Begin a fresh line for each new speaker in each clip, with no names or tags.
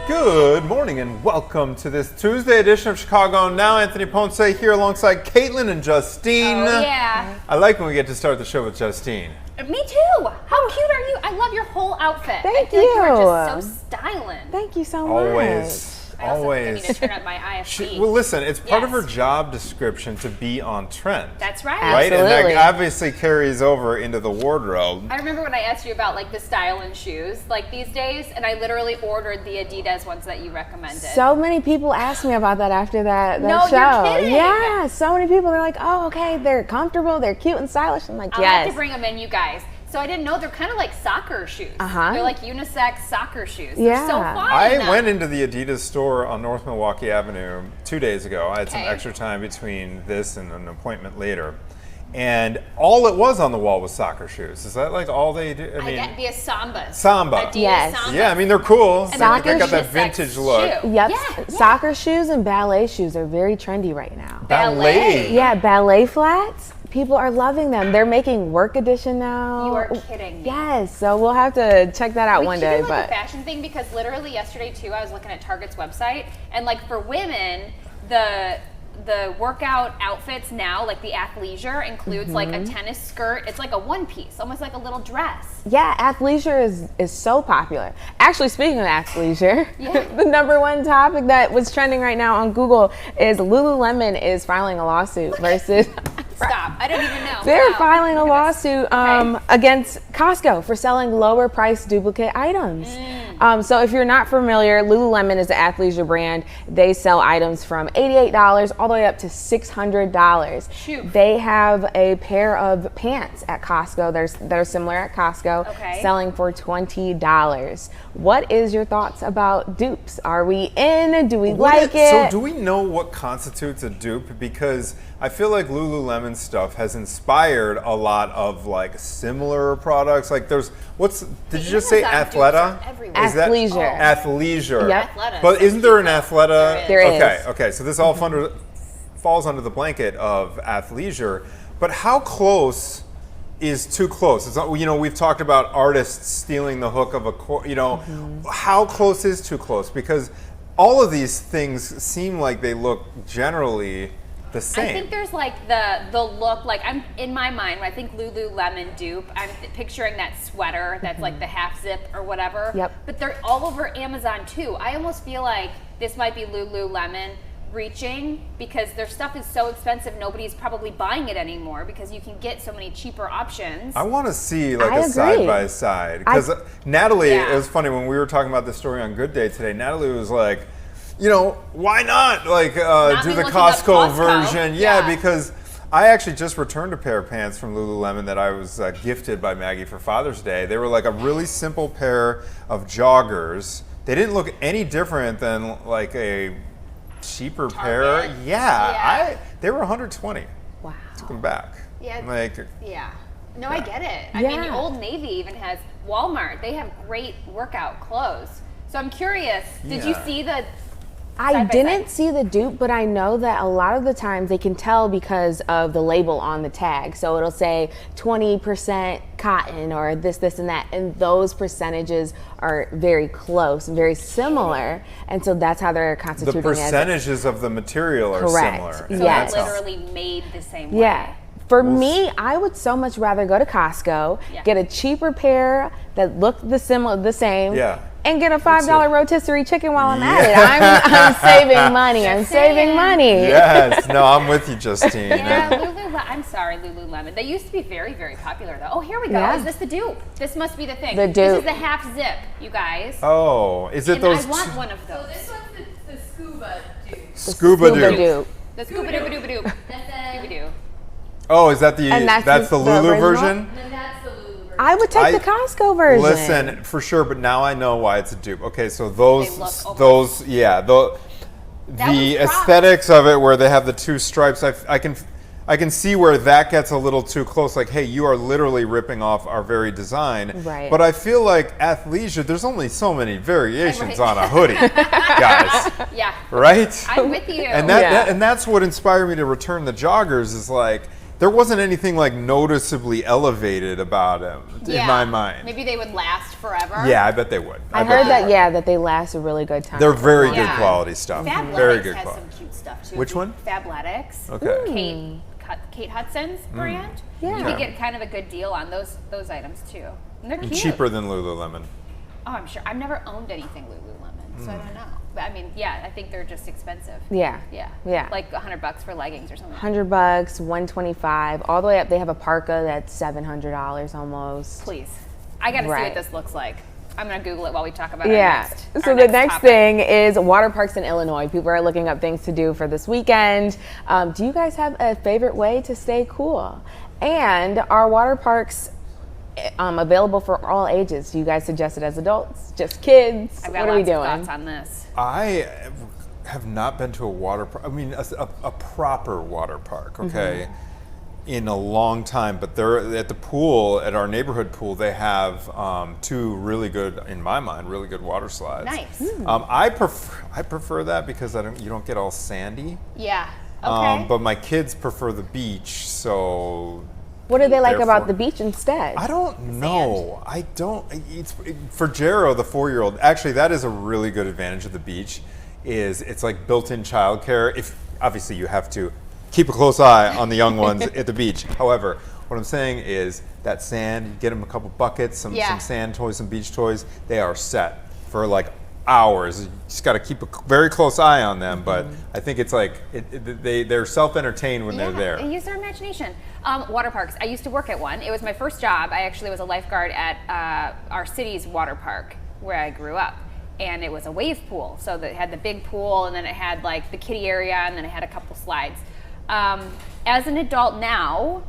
Good morning and welcome to this Tuesday edition of Chicago Now. Anthony Ponce here alongside Caitlin and Justine.
Oh, yeah.
I like when we get to start the show with Justine.
Me too. How cute are you? I love your whole outfit.
Thank
I feel
you.
like you are just so styling.
Thank you so much.
Always.
I also think I need to turn up my IFB.
Well, listen, it's part of
Yes.
her job description to be on trend.
That's right.
Right? And
Absolutely.
that obviously carries over into the wardrobe.
I remember when I asked you about like the style and shoes like these days, and I literally ordered the Adidas ones that you recommended.
So many people asked me about that after that
No,
show.
you're kidding.
Yeah, so many people. They're like, oh, okay, they're comfortable, they're cute and stylish. I'm like,
I'll
yes.
have to bring them in, you guys. So I didn't know they're kind of like soccer shoes.
Uh-huh.
They're like unisex soccer shoes.
Yeah.
They're so fun.
I went into the Adidas store on North Milwaukee Avenue 2 days ago. I had some
Okay.
extra time between this and an appointment later. And all it was on the wall was soccer shoes. Is that like all they do?
I get the Sambas.
Samba.
Adidas
Yes.
Sambas.
Yeah, I mean, they're cool.
And
They
they're like
got
a
that
unisex
vintage look.
shoe.
Yep,
Yeah.
soccer shoes and ballet shoes are very trendy right now.
Ballet.
Yeah, ballet flats. People are loving them. They're making work edition now.
You are kidding me.
Yes, so we'll have to check that out one
should
day.
do like
But
a fashion thing, because literally yesterday too, I was looking at Target's website, and like for women, the workout outfits now, like the athleisure, includes like a tennis skirt. It's like a one piece, almost like a little dress.
yeah, athleisure is so popular. Actually, speaking of athleisure, the number one topic that was trending right now on Google is Lululemon is filing a lawsuit versus.
Stop! I don't even know.
They're
Wow.
filing a lawsuit against Costco for selling lower priced duplicate items. So if you're not familiar, Lululemon is an athleisure brand. They sell items from $88 all the way up to $600.
Shoot.
They have a pair of pants at Costco. They're similar at Costco,
Okay.
selling for $20. What is your thoughts about dupes? Are we in? Do we like it?
So do we know what constitutes a dupe? Because I feel like Lululemon stuff has inspired a lot of like similar products. Like did you just say
Amazon dupes
Athleta?
are everywhere.
Is that
Athleisure.
Athleisure?
Yep.
Athleta
But
is
isn't there an
cute.
Athleta?
There is.
Okay, okay. So this all falls under the blanket of athleisure. But how close is too close? It's not, we've talked about artists stealing the hook of how close is too close? Because all of these things seem like they look generally the same.
I think there's like the look, like I'm in my mind when I think Lululemon dupe, I'm picturing that sweater that's like the half zip or whatever.
Yep.
But they're all over Amazon too. I almost feel like this might be Lululemon reaching, because their stuff is so expensive, nobody's probably buying it anymore because you can get so many cheaper options.
I want to see like
I
a
agree.
side by side, because Natalie,
Yeah.
it was funny when we were talking about this story on Good Day today. Natalie was like, why not like do
me
the
looking up
Costco
Costco.
version? Yeah,
Yeah.
because I actually just returned a pair of pants from Lululemon that I was gifted by Maggie for Father's Day. They were like a really simple pair of joggers. They didn't look any different than like a cheaper pair.
Target? Yeah.
They were $120.
Wow.
Took them back.
Yeah.
Like,
Yeah. No, I get it. I mean,
Yeah.
Old Navy even has Walmart. They have great workout clothes. So I'm curious, did you
Yeah.
see the
I
side by
didn't
side?
see the dupe, but I know that a lot of the times they can tell because of the label on the tag. So it'll say 20% cotton or this, and that. And those percentages are very close and very similar. And so that's how they're
the
constituting
percentages of the material are
Correct.
similar.
So
and
So
Yes.
that's
they're
how-
literally made the same way.
Yeah. For me, I would so much rather go to Costco,
Yeah.
get a cheaper pair that look the same,
Yeah.
and get a $5 rotisserie chicken while I'm at it.
Yeah.
I'm saving money. I'm
Just saying.
saving money.
Yes, no, I'm with you, Justine.
Yeah, Lululemon. I'm sorry, Lululemon. They used to be very, very popular, though. Oh, here we go.
Yeah.
Is this the dupe? This must be the thing.
The
This
dupe.
is the half zip, you guys.
Oh, is it
And
those
I want one of
So
those.
this one's the scuba dude.
scuba
Scuba
dupe?
dupe.
The scuba dooba dooba doop.
That's
Dooba doo.
Oh, is that the
And that's
that's the
the
Lulu
original?
version?
And that's the Lulu version.
I would take the Costco version.
Listen, for sure, but now I know why it's a dupe. Okay, so
They
those
look
those yeah, the
That one's cropped.
aesthetics of it where they have the two stripes, I can see where that gets a little too close. Like, hey, you are literally ripping off our very design.
Right.
But I feel like athleisure, there's only so many variations
Right.
on a hoodie, guys.
Yeah.
Right?
I'm with you.
And
Yeah.
and that's what inspired me to return the joggers. Is like, there wasn't anything like noticeably elevated about them in my mind.
Maybe they would last forever.
Yeah, I bet they would.
I heard that they last a really good time.
They're very good
Yeah.
quality stuff.
Fabletics
Very good
has
quality.
some cute stuff too.
Which one?
Fabletics.
Okay.
Kate Hudson's brand.
Yeah.
You could get kind of a good deal on those items too. And they're
And
cute.
cheaper than Lululemon.
Oh, I'm sure. I've never owned anything Lululemon, so I don't know. But I mean, yeah, I think they're just expensive.
Yeah.
Yeah.
Yeah.
Like $100 for leggings or something.
$100, $125, all the way up. They have a parka that's $700 almost.
Please. I got to see
Right.
what this looks like. I'm going to Google it while we talk about
Yeah. So the next
topic.
thing is water parks in Illinois. People are looking up things to do for this weekend. Do you guys have a favorite way to stay cool? And are water parks available for all ages? Do you guys suggest it as adults? Just kids?
I've
What
got
are we
lots of
doing?
thoughts on this.
I have not been to a water park. I mean, a proper water park. Okay. In a long time, but they're at the pool, at our neighborhood pool, they have two really good, in my mind, really good water slides.
Nice.
I prefer that because you don't get all sandy.
Yeah. Okay.
But my kids prefer the beach, so
What do they like about
Therefore-
the beach instead?
I don't know. I don't. For Jero, the 4-year-old. Actually, that is a really good advantage of the beach. Is it's like built-in childcare. If obviously you have to keep a close eye on the young ones at the beach. However, what I'm saying is that sand. You get them a couple buckets, some sand toys, some beach toys. They are set for like hours. You just got to keep a very close eye on them. But I think it's like they're self-entertained when they're there.
They use their imagination. Water parks. I used to work at one. It was my first job. I actually was a lifeguard at our city's water park where I grew up. And it was a wave pool. So it had the big pool, and then it had like the kiddie area, and then it had a couple slides. As an adult now,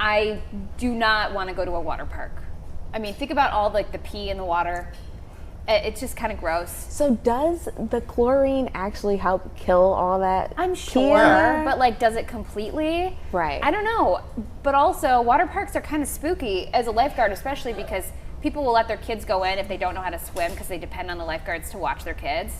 I do not want to go to a water park. I mean, think about all like the pee in the water. It's just kind of gross.
So does the chlorine actually help kill all that?
I'm
pee
sure,
in there?
but like, does it completely?
Right.
I don't know. But also, water parks are kind of spooky as a lifeguard, especially because people will let their kids go in if they don't know how to swim because they depend on the lifeguards to watch their kids.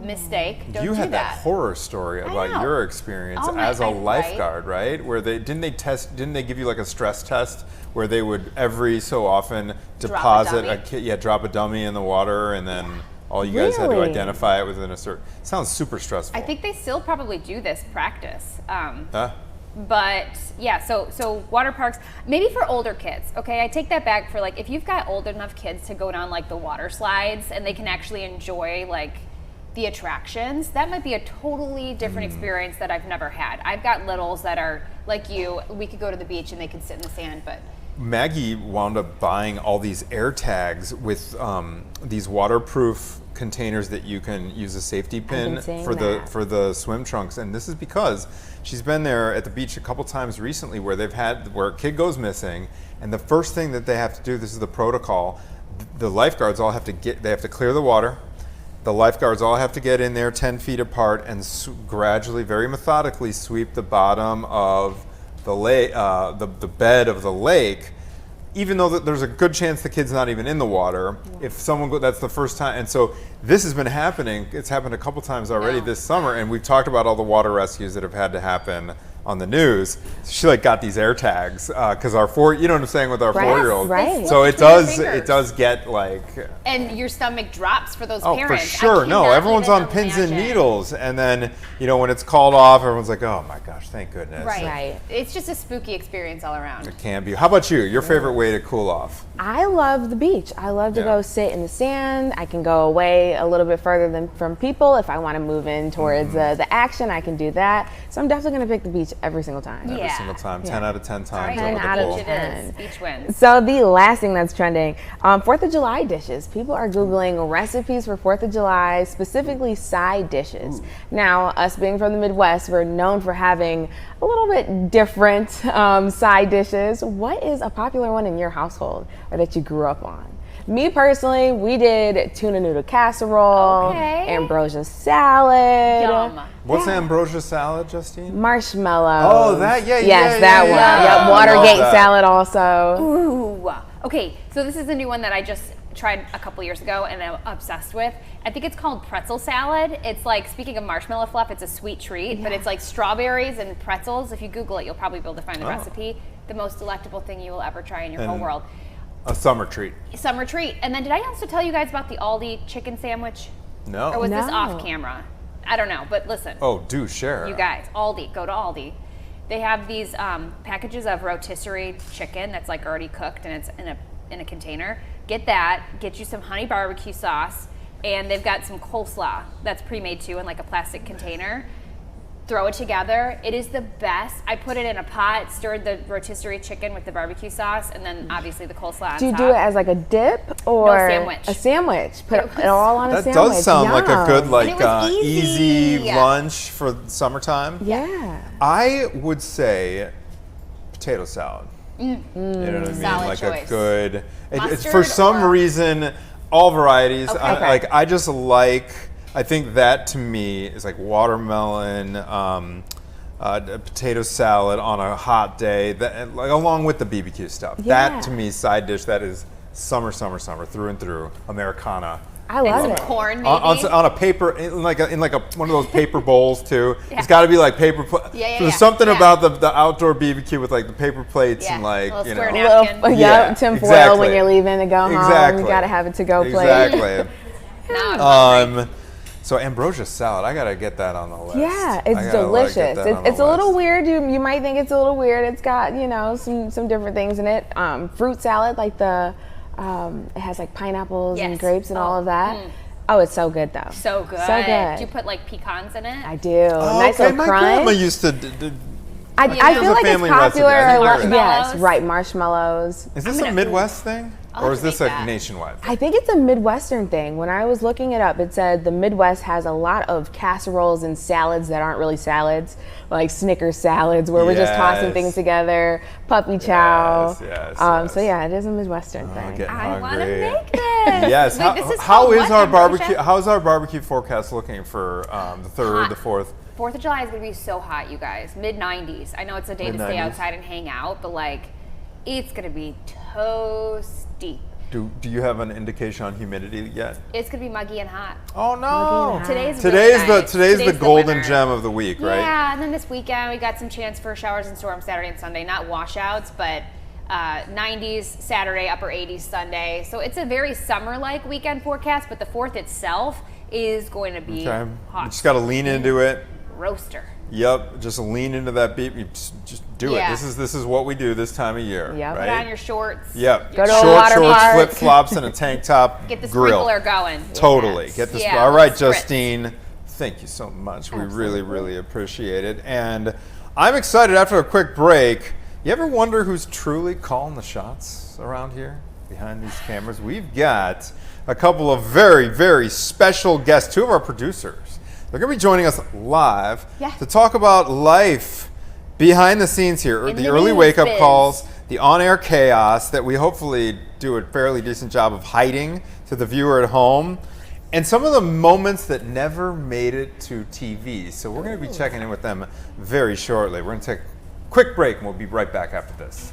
Mistake. Don't
You
do
had that
that.
horror story about
know.
your experience
Oh,
as a
right.
lifeguard, right? Where didn't they give you like a stress test where they would every so often deposit
dummy.
drop a dummy in the water, and then all you guys had to
Really?
identify it within a certain. Sounds super stressful.
I think they still probably do this practice.
Huh?
But yeah, so water parks, maybe for older kids. Okay, I take that back for like if you've got old enough kids to go down like the water slides and they can actually enjoy like the attractions, that might be a totally different experience that I've never had. I've got littles that are like you, we could go to the beach and they could sit in the sand, but
Maggie wound up buying all these air tags with these waterproof containers that you can use a safety pin
saying
for
that.
the swim trunks, and this is because she's been there at the beach a couple times recently where a kid goes missing, and the first thing that they have to do, this is the protocol, the lifeguards all have to clear the water. The lifeguards all have to get in there 10 feet apart and gradually, very methodically, sweep the bottom of the lake, the bed of the lake, even though there's a good chance the kid's not even in the water. If someone that's the first time, and so this has been happening. It's happened a couple times already this summer, and we've talked about all the water rescues that have had to happen on the news. She like got these air tags because you know what I'm saying, with our
Right,
4-year-old.
right.
So it
Between your
does
fingers.
get like.
and your stomach drops for those
Oh,
parents.
for sure.
I
No,
cannot
everyone's
even
on pins and
imagine.
needles. And then, when it's called off, everyone's like, oh my gosh, thank goodness.
Right.
Right.
It's just a spooky experience all around.
It can be. How about you? Your favorite way to cool off?
I love the beach. I love to
Yeah.
go sit in the sand. I can go away a little bit further from people. If I want to move in towards the action, I can do that. So I'm definitely going to pick the beach every single time.
Every
Yeah.
single time. 10 out of 10 times.
10
over the
out of
pool.
It
10.
is. Beach wins.
So the last thing that's trending, 4th of July dishes. People are Googling recipes for 4th of July, specifically side dishes. Now, us being from the Midwest, we're known for having a little bit different side dishes. What is a popular one in your household or that you grew up on? Me personally, we did tuna noodle casserole,
Okay.
ambrosia salad,
Yum.
What's ambrosia salad, Justine?
marshmallow.
Oh, that, yeah,
Yes,
yeah,
that
yeah,
one.
yeah.
Yep,
I
Watergate
love that.
salad also.
Ooh. Okay, so this is a new one that I just tried a couple years ago and I'm obsessed with. I think it's called pretzel salad. It's like, speaking of marshmallow fluff, it's a sweet treat, but it's like strawberries and pretzels. If you Google it, you'll probably be able to find the recipe. The most delectable thing you will ever try in your whole world.
A summer treat.
Summer treat. And then did I also tell you guys about the Aldi chicken sandwich?
No.
Or was this
No.
off camera? I don't know, but listen.
Oh, do share.
You guys, Aldi, go to Aldi. They have these packages of rotisserie chicken that's like already cooked and it's in a container. Get that, get you some honey barbecue sauce, and they've got some coleslaw that's pre-made too in like a plastic container. Throw it together. It is the best. I put it in a pot, stirred the rotisserie chicken with the barbecue sauce, and then obviously the coleslaw on top.
Do you do it as like a dip or
sandwich.
a sandwich? Put it all on a
That
sandwich.
does sound like a good,
And it was
easy
easy.
lunch for summertime.
Yeah.
I would say potato salad. You know what I mean?
Solid
Like
choice.
a good. It's
Mustard
for some
or-
reason, all varieties.
Okay.
I just like. I think that to me is like watermelon, potato salad on a hot day. That, like, along with the BBQ stuff.
Yeah.
That to me, side dish. That is summer through and through. Americana.
I
And
love
some
it.
corn maybe.
On a paper, in like one of those paper bowls too. It's got to be like paper. There's something about the outdoor BBQ with like the paper plates and like
little
you
square
know.
napkin.
Yeah, tinfoil
exactly.
when you're leaving to go home.
Exactly.
You gotta have it to go plate.
Exactly.
Now I'm hungry.
So ambrosia salad, I gotta get that on the list.
Yeah,
I
it's
gotta,
delicious.
get that on the
It's a little
list.
weird. You might think it's a little weird. It's got some different things in it. Fruit salad, like it has like pineapples and
Yes.
grapes and all of that. Oh, it's so good though.
So good.
So good.
Do you put like pecans in it?
I do. Nice
okay,
little
my
crunch.
grandma used to.
I
it was
feel
a
like it's
family recipe.
popular.
I think
Yes,
there is.
Marshmallows?
right. Marshmallows.
Is this
I'm
a
gonna-
Midwest thing,
I'll
or
have
is
to
this
make
a
that.
nationwide?
I think it's a Midwestern thing. When I was looking it up, it said the Midwest has a lot of casseroles and salads that aren't really salads, like Snickers salads, where we're just tossing
Yes.
things together, puppy chow.
Yes,
So yeah, it is a Midwestern thing.
Getting
I want to
hungry.
make this.
Yes.
Wait, this is
how
called
is
what,
our
ambrosia?
barbecue? How's our barbecue forecast looking for the 3rd, the 4th?
4th of July is going to be so hot, you guys. Mid-90s. I know it's a day to stay
Mid-90s.
outside and hang out, but like, it's going to be toasty.
Do you have an indication on humidity yet?
It's going to be muggy and hot.
Oh no!
and hot.
Today's
Today's
really nice.
the golden
winner.
gem of the week, right?
Yeah, and then this weekend we got some chance for showers and storms Saturday and Sunday. Not washouts, but 90s Saturday, upper 80s Sunday. So it's a very summer-like weekend forecast, but the 4th itself is going to be
Okay.
hot.
You just got to lean into it.
Roaster.
Yep, just lean into that beat. You just do
Yeah.
it. This is what we do this time of year,
Yep.
right?
Put on your shorts.
Yep.
Go to a
Short
water
shorts,
park.
flip flops, and a tank top.
Get the
grill.
sprinkler going.
Totally.
Yes.
Get this.
Yeah,
All right,
spritz.
Justine. Thank you so much. We really, really appreciate it. And I'm excited after a quick break. You ever wonder who's truly calling the shots around here behind these cameras? We've got a couple of very, very special guests, 2 of our producers. They're going to be joining us live
Yeah.
to talk about life behind the scenes here,
In
the
the
early
news
wake-up
biz.
calls, the on-air chaos that we hopefully do a fairly decent job of hiding to the viewer at home, and some of the moments that never made it to TV. So we're going to be checking in with them very shortly. We're going to take a quick break, and we'll be right back after this.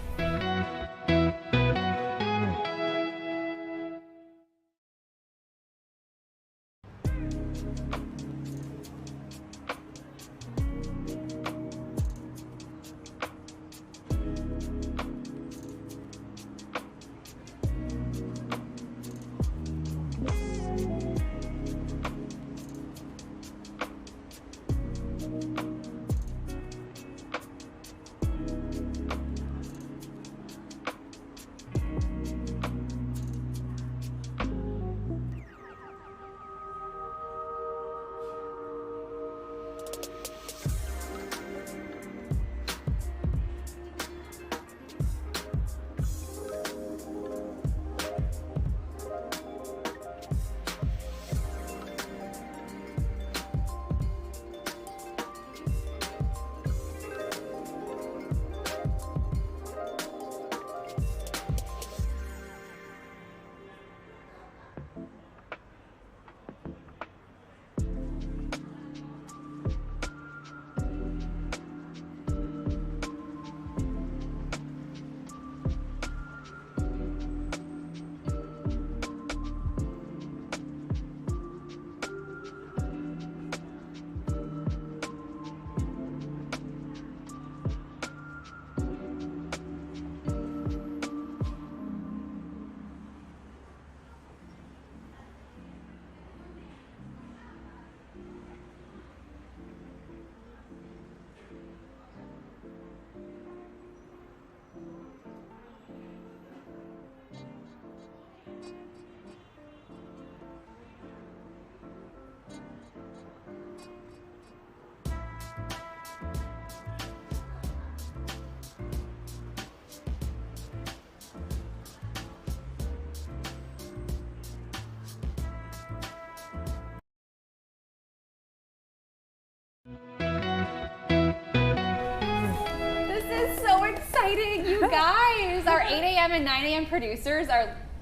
exciting, you guys. Our 8 a.m. and 9 a.m. producers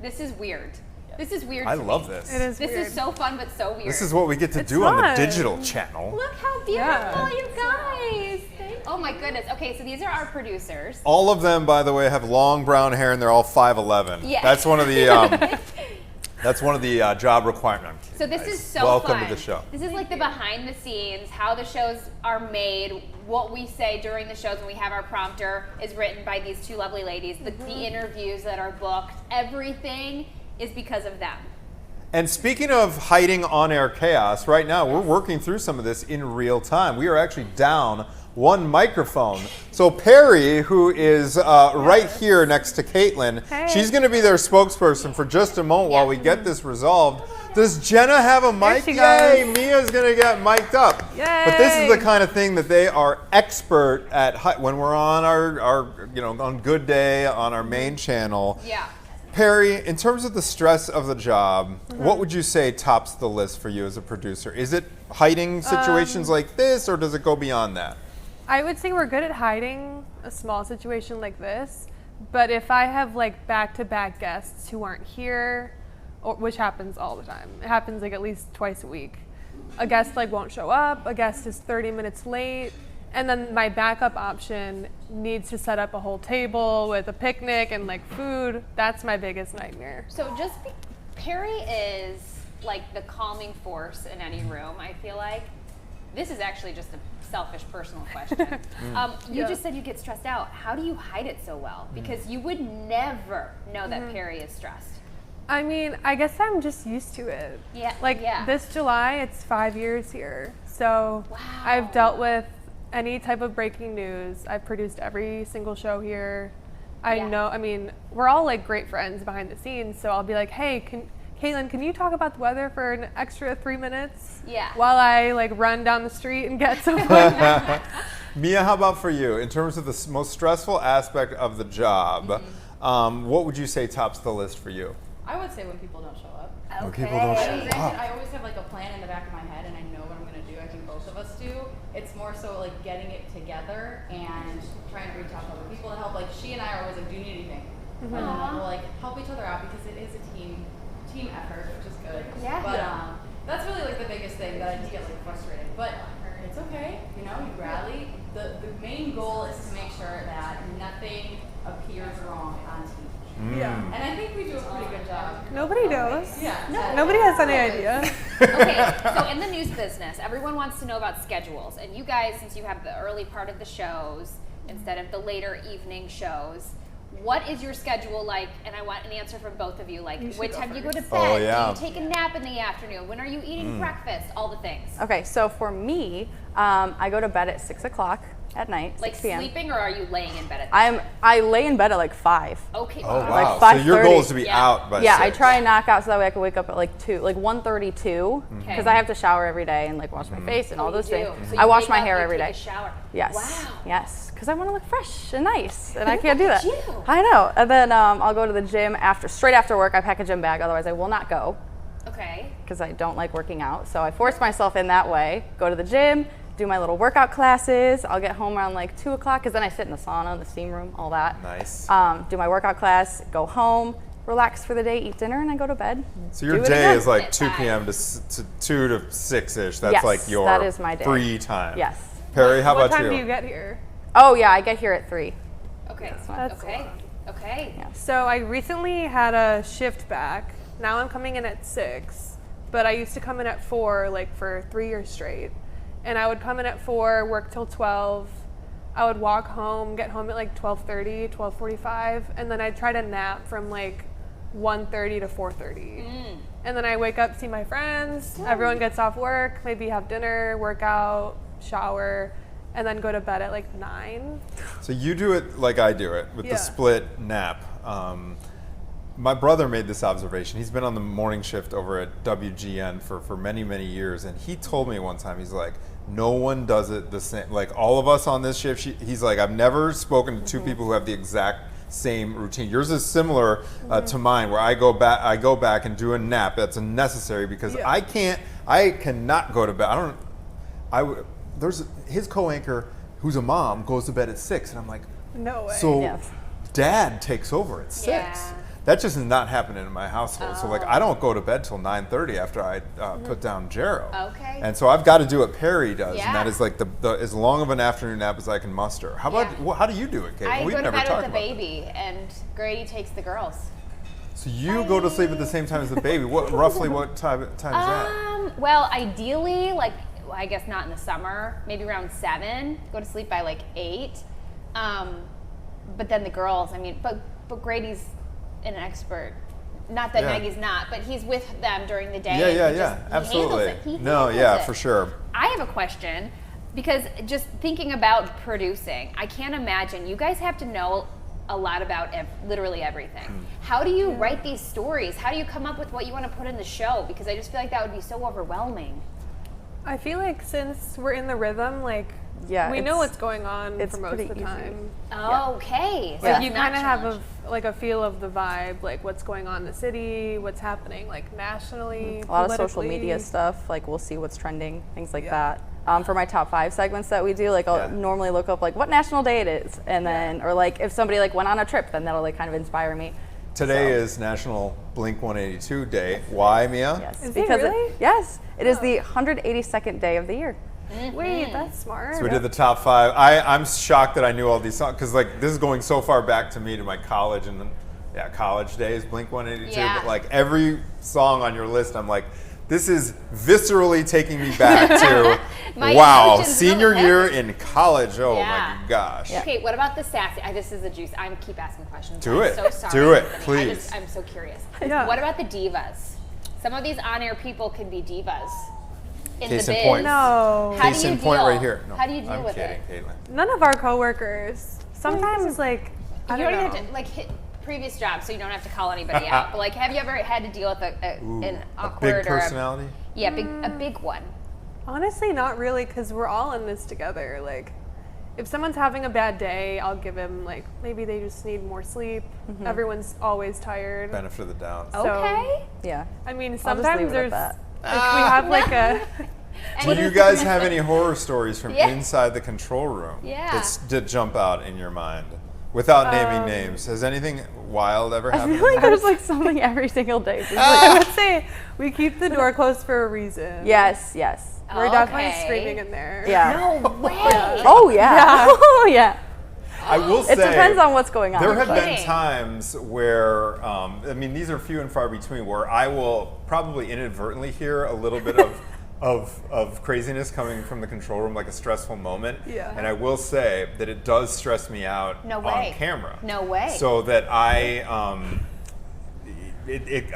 this is weird. This is weird.
I
to
love
me.
this.
It is
This
weird.
is so fun, but so weird.
This is what we get to
It's
do on the
fun.
digital channel.
Look how beautiful,
Yeah.
you guys. Oh my goodness. Okay, so these are our producers.
All of them, by the way, have long brown hair, and they're all 5'11".
Yeah.
That's one of the job requirements.
So this is so
Welcome
fun.
to the show.
This is like the behind the scenes, how the shows are made, what we say during the shows when we have our prompter is written by these two lovely ladies. The interviews that are booked, everything is because of them.
And speaking of hiding on-air chaos, right now we're working through some of this in real time. We are actually down one microphone. So Perry, who is right here next to Caitlin,
Hey.
she's going to be their spokesperson for just a moment while we get this resolved. Does Jenna have a mic?
she
Yay!
goes.
Mia's going to get mic'd up. But this is
Yay.
the kind of thing that they are expert at when we're on our on Good Day on our main channel.
Yeah.
Perry, in terms of the stress of the job, what would you say tops the list for you as a producer? Is it hiding situations like this, or does it go beyond that?
I would say we're good at hiding a small situation like this, but if I have like back-to-back guests who aren't here, which happens all the time, it happens like at least twice a week. A guest like won't show up, a guest is 30 minutes late, and then my backup option needs to set up a whole table with a picnic and like food. That's my biggest nightmare.
So Perry is like the calming force in any room, I feel like. This is actually just a selfish personal question. You
Yeah.
just said you get stressed out. How do you hide it so well? Because you would never know that Perry is stressed.
I mean, I guess I'm just used to it.
Yeah,
Like
yeah.
this July, it's 5 years here. So
Wow.
I've dealt with any type of breaking news. I've produced every single show here. I
Yeah.
know, I mean, we're all like great friends behind the scenes. So I'll be like, hey, Caitlin, can you talk about the weather for an extra 3 minutes?
Yeah.
While I like run down the street and get someone.
Mia, how about for you? In terms of the most stressful aspect of the job, what would you say tops the list for you?
I would say when people don't show up.
When people don't show
Granted,
up.
I always have like a plan in the back of my head and I know what I'm going to do. I think both of us do. It's more so like getting it together and trying to reach out to other people to help. Like she and I are always like, do you need anything? And then we'll like help each other out because it is a team effort, which is good.
Yeah.
But that's really like the biggest thing that I just get like frustrated. But it's okay, you know, you rally. The main goal is to make sure that nothing appears wrong on TV.
Yeah.
And I think we do a pretty good job.
Nobody knows.
Yeah.
Nobody has any idea.
Okay, so in the news business, everyone wants to know about schedules. And you guys, since you have the early part of the shows instead of the later evening shows, what is your schedule like? And I want an answer from both of you. Like,
You should
what
go
time do you go to bed?
Oh, yeah.
Do you take a nap in the afternoon? When are you eating breakfast? All the things.
Okay, so for me, I go to bed at 6 o'clock at night,
Like
6 p.m.
sleeping, or are you laying in bed at that
I lay in bed at like 5.
Okay.
Oh,
wow.
wow.
Like
So your goal is
5:30.
to be
Yeah.
out by
Yeah,
6.
I try and knock out so that way I can wake up at like 2, like 1:32,
Okay.
because I have to shower every day and like wash my face and all
Oh,
those
you do.
things.
So
I
you
wash
wake
my
up,
hair
you
every
take
day.
a shower.
Yes.
Wow.
Yes, because I want to look fresh and nice, and I can't do that.
you.
I know. And then I'll go to the gym straight after work. I pack a gym bag, otherwise I will not go
Okay.
because I don't like working out. So I force myself in that way. Go to the gym, do my little workout classes. I'll get home around like 2 o'clock because then I sit in the sauna, in the steam room, all that.
Nice.
Do my workout class, go home, relax for the day, eat dinner, and I go to bed.
So your
do it
day
again.
is like
At
2
five.
p.m. to 2 to 6-ish. That's
Yes,
like your
that is my day.
free time.
Yes.
Perry, how
What
about
time
you?
do you get here?
Oh yeah, I get here at 3.
Okay.
That's
Okay. Okay.
Yeah.
So I recently had a shift back. Now I'm coming in at 6, but I used to come in at 4 like for 3 years straight. And I would come in at 4, work till 12. I would walk home, get home at like 12:30, 12:45, and then I'd try to nap from like 1:30 to 4:30. And then I wake up, see my friends, everyone gets off work, maybe have dinner, work out, shower, and then go to bed at like 9.
So you do it like I do it with
Yeah.
the split nap. My brother made this observation. He's been on the morning shift over at WGN for many, many years. And he told me one time, he's like, no one does it the same. Like all of us on this shift, he's like, I've never spoken to two people who have the exact same routine. Yours is similar to mine, where I go back and do a nap. That's necessary because
Yeah.
I cannot go to bed. There's his co-anchor who's a mom goes to bed at 6, and I'm like,
No way.
So
Yes.
dad takes over at 6.
Yeah.
That just is not happening in my household. So like I don't go to bed till 9:30 after I put down Jero.
Okay.
And so I've got to do what Perry does,
Yeah.
and that is like the as long of an afternoon nap as I can muster. How about how do you do it, Kate?
I
We've
go to
never
bed
talked
with the
about
baby, and Grady takes the girls.
that. So you go to sleep at the same time as the baby. What roughly what time is that?
Well, ideally, like, well, I guess not in the summer, maybe around 7, go to sleep by like 8. But then the girls, I mean, but Grady's an expert. Not that
Yeah.
Maggie's not, but he's with them during the day.
Yeah,
and
yeah,
he
yeah.
just- he
Absolutely.
handles it. He
No,
handles
yeah,
it.
for sure.
I have a question, because just thinking about producing, I can't imagine, you guys have to know a lot about literally everything. How do you write these stories? How do you come up with what you want to put in the show? Because I just feel like that would be so overwhelming.
I feel like since we're in the rhythm, like
Yeah,
we know what's going on
it's
for most of
pretty
the
easy.
time.
Okay. So
Yeah.
it's
You
not
kind of have
challenge.
a feel of the vibe, like what's going on in the city, what's happening like nationally,
A lot of social
politically.
media stuff, like we'll see what's trending, things like
Yeah.
that. For my top 5 segments that we do, like I'll
Yeah.
normally look up like what national day it is, and then or like if somebody like went on a trip, then that'll like kind of inspire me.
Today
So-
is National Blink 182 Day. Why, Mia?
Yes,
Is it
because
really?
yes, it is the 182nd day of the year.
Wait, that's smart.
So we did the top 5. I'm shocked that I knew all these songs because like this is going so far back to me to my college and college days, Blink 182.
Yeah.
But like every song on your list, I'm like, this is viscerally taking me back to
My
wow,
emotions
senior
really
year
heavy.
in college. Oh
Yeah.
my gosh.
Okay, what about the sassy? This is the juice. I keep asking questions.
Do
I'm
it.
so sorry.
Do it,
Anthony.
please.
I'm so curious.
Yeah.
What about the divas? Some of these on-air people could be divas in
Case
the
in
biz.
point.
No.
How
Case
do you
in point
deal?
right here. No,
How do you deal
I'm
with
kidding,
it?
Caitlin.
None of our coworkers. Sometimes like I
You
don't
don't
know.
even have to like hit previous jobs, so you don't have to call anybody out. But like, have you ever had to deal with
Ooh,
an
a
awkward
big personality.
a big one?
Honestly, not really, because we're all in this together. Like, if someone's having a bad day, I'll give them like maybe they just need more sleep. Everyone's always tired.
Benefit of the doubt.
So-
Okay.
Yeah.
I mean,
I'll just
sometimes
leave it
there's
at
if we have like a
Do you guys have any horror stories from
Yeah.
inside the control room
Yeah.
that jump out in your mind? Without naming names, has anything wild ever
I
happened?
feel like there's like something every single day. There's,
I
like,
would say we keep the door closed for a reason.
yes, yes.
We're definitely
Okay.
screaming in there.
Yeah.
No way.
Oh yeah. Oh yeah.
I will say
It depends on what's going on.
there have
but-
been
kidding.
times where, I mean, these are few and far between, where I will probably inadvertently hear a little bit of craziness coming from the control room, like a stressful moment.
Yeah.
And I will say that it does stress me out
No
on
way.
camera.
No way.
So that I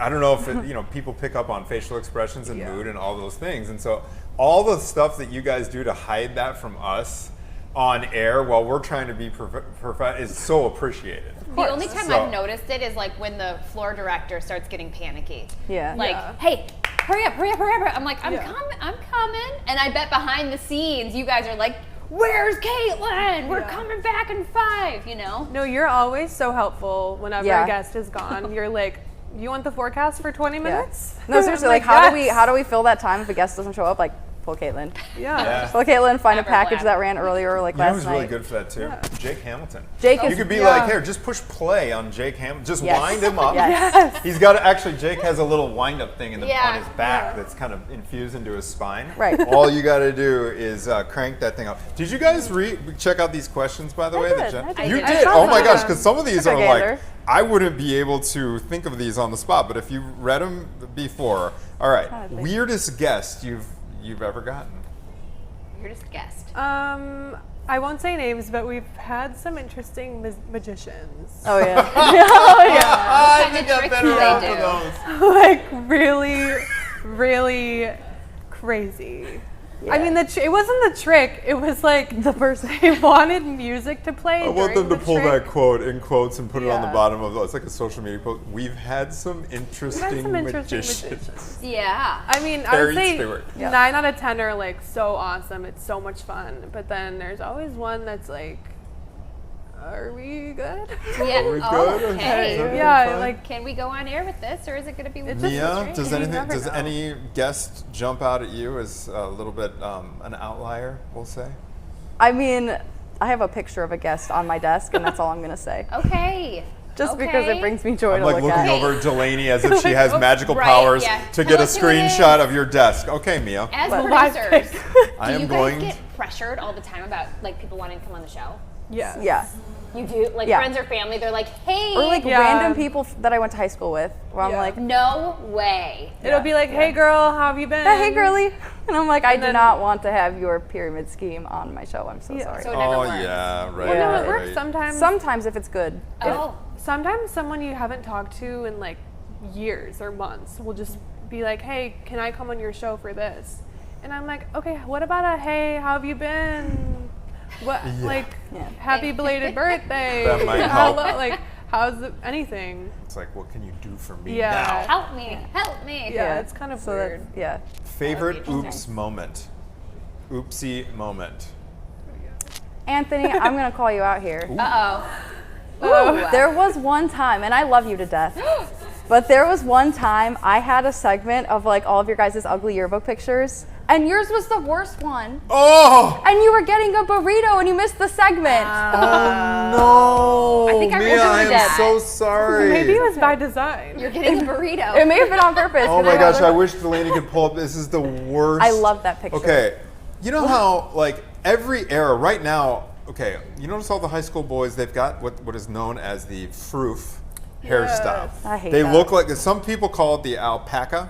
don't know if people pick up on facial expressions and
Yeah.
mood and all those things, and so all the stuff that you guys do to hide that from us on air while we're trying to be is so appreciated.
The only time
So-
I've noticed it is like when the floor director starts getting panicky.
Yeah.
Like,
Yeah.
hey, hurry up, hurry up, hurry up. I'm like, I'm
Yeah.
coming. And I bet behind the scenes, you guys are like, where's Caitlin? We're
Yeah.
coming back in 5,
No, you're always so helpful whenever
Yeah.
a guest is gone. You're like, you want the forecast for 20
Yeah.
minutes?
No, seriously,
I'm
like how
yes.
do we fill that time if a guest doesn't show up? Like pull Caitlin.
Yeah.
Pull Caitlin, find a
Never
package
laugh.
that ran earlier like
You know
last
who's
night.
really good for that too? Jake Hamilton.
Jake is
You could be
Yeah.
like, here, just push play on Jake Hamilton. Just
Yes.
wind him up.
Yes.
He's got actually. Jake has a little wind-up thing on
Yeah.
his back
Yeah.
that's kind of infused into his spine.
Right.
All you got to do is crank that thing up. Did you guys check out these questions, by the way?
did,
that Jen-
I did.
You
I
did.
saw
Oh my
them.
gosh! Because some of these
Took a
are like,
gander.
I wouldn't be able to think of these on the spot. But if you read them before, all right.
Trying to think.
Weirdest guest you've ever gotten.
Weirdest guest.
I won't say names, but we've had some interesting magicians.
Oh yeah.
I
kind of
think I've
tricks
been
do they
around
do?
for those.
Like really, really crazy. I
Yeah.
mean, it wasn't the trick. It was like
The person.
they wanted music to play.
I want
during
them to
the
pull
trick.
that quote in quotes and put it on the
Yeah.
bottom of it's like a social media post. We've had some interesting, magicians.
Yeah.
I mean, I
Barry
would say
Stewart.
Yeah.
9 out of 10 are like so awesome. It's so much fun. But then there's always one that's like, are we good?
Yeah.
Are we good? Is
Okay.
everything
Yeah,
fine?
like
Can we go on air with this, or is it going to be?
Mia, does
You
anything?
never
Does
know.
any guest jump out at you as a little bit an outlier? We'll say.
I mean, I have a picture of a guest on my desk, and that's all I'm gonna say.
Okay.
Just because it brings me joy
I'm
to
like
look
looking
at.
over at Delaney as if she has magical
Right,
powers
yeah.
to get
Tell
a
us who it is.
screenshot of your desk. Okay, Mia.
As
Well,
producers,
I
do
am
you
going.
guys get pressured all the time about like people wanting to come on the show?
Yes.
Yeah.
You do? Like
Yeah.
friends or family, they're like, hey.
Or like
Yeah.
random people that I went to high school with, where I'm
Yeah.
like,
no way.
It'll be like, hey girl, how have you been?
hey girly, and I'm like, I do
then-
not want to have your pyramid scheme on my show. I'm so sorry.
So it never
Oh
works.
yeah, right.
Well, no,
Yeah.
it works
right.
sometimes.
Sometimes if it's good.
Oh.
Sometimes someone you haven't talked to in like years or months will just be like, hey, can I come on your show for this? And I'm like, okay, what about a hey, how have you been? What like
Yeah.
happy belated birthday?
That might help.
Like how's anything?
It's like, what can you do for me
Yeah.
now?
Help me. Help me.
Yeah, it's kind of
So
weird.
that's, yeah.
Favorite
interesting.
oops moment. Oopsie moment.
Anthony, I'm gonna call you out here.
Uh-oh.
There was one time, and I love you to death, but there was one time I had a segment of like all of your guys' ugly yearbook pictures, and yours was the worst one.
Oh!
And you were getting a burrito and you missed the segment.
No!
I think I
Mia,
remember
I am
that.
so sorry.
Maybe it was by design.
You're getting a burrito.
It may have been on purpose.
Oh
'cause
my gosh, I
remember-
wish Delaney could pull up. This is the worst.
I love that picture.
Okay, you know how like every era right now. Okay, you notice all the high school boys? They've got what is known as the froof hairstyle.
I hate
They
that.
look like some people call it the alpaca.